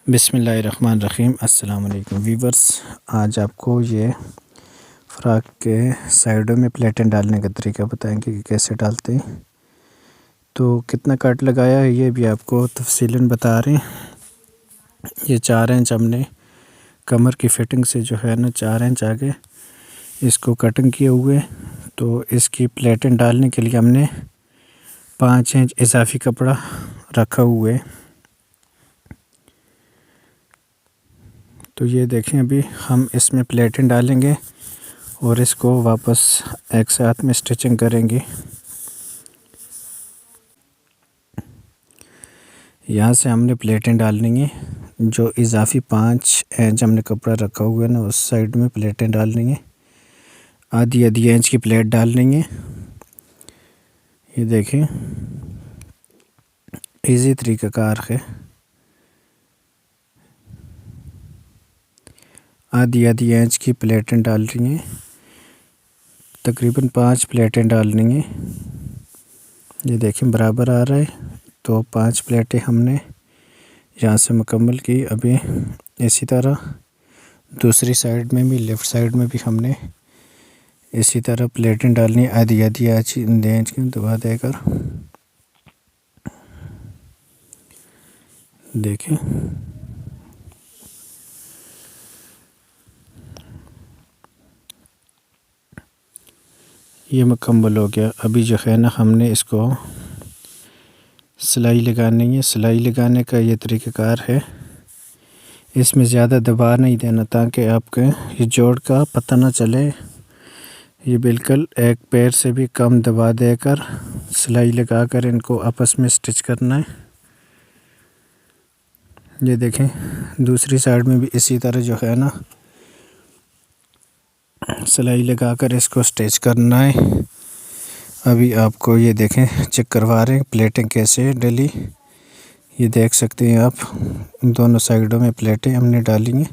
बिस्मिल्लाहिर्रहमानिर्रहीम। अस्सलाम वालेकुम वीवर्स, आज आपको ये फ़्रॉक के साइडों में प्लेटें डालने का तरीका बताएंगे कि कैसे डालते हैं। तो कितना कट लगाया है ये भी आपको तफसीलन बता रहे हैं। ये 4 इंच हमने कमर की फ़िटिंग से जो है ना 4 इंच आगे इसको कटिंग किए हुए। तो इसकी प्लेटें डालने के लिए हमने 5 इंच इजाफ़ी कपड़ा रखा हुआ है। तो ये देखें, अभी हम इसमें प्लेटें डालेंगे और इसको वापस एक साथ में स्टिचिंग करेंगे। यहाँ से हमने प्लेटें डालनी है, जो इजाफ़ी 5 इंच हमने कपड़ा रखा हुआ है ना उस साइड में प्लेटें डालनी है। आधी इंच की प्लेट डालनी है। ये देखें, इजी तरीक़ाकार है। आधी इंच की प्लेटें डाल रही हैं, तकरीबन 5 प्लेटें डालनी हैं। ये देखें बराबर आ रहा है। तो 5 प्लेटें हमने यहाँ से मुकम्मल की। अभी इसी तरह दूसरी साइड में भी, लेफ़्ट साइड में भी हमने इसी तरह प्लेटें डालनी आधी इंच की दबा देकर। देखें, ये मुकम्मल हो गया। अभी जो है ना हमने इसको सिलाई लगानी है। सिलाई लगाने का ये तरीक़ाकार है, इसमें ज़्यादा दबाव नहीं देना ताकि आपके ये जोड़ का पता ना चले। ये बिल्कुल एक पैर से भी कम दबा देकर सिलाई लगाकर इनको आपस में स्टिच करना है। ये देखें, दूसरी साइड में भी इसी तरह जो है ना सिलाई लगाकर इसको स्टिच करना है। अभी आपको ये देखें चेक करवा रहे हैं प्लेटें कैसे डली। ये देख सकते हैं आप, दोनों साइडों में प्लेटें हमने डाली हैं।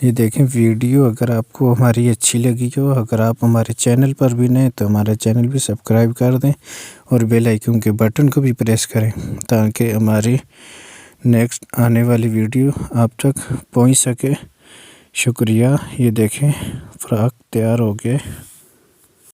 ये देखें, वीडियो अगर आपको हमारी अच्छी लगी हो, अगर आप हमारे चैनल पर भी नए तो हमारा चैनल भी सब्सक्राइब कर दें और बेल आइकन के बटन को भी प्रेस करें ताकि हमारी नेक्स्ट आने वाली वीडियो आप तक पहुंच सके। शुक्रिया। ये देखें, फ़्रॉक तैयार हो गया।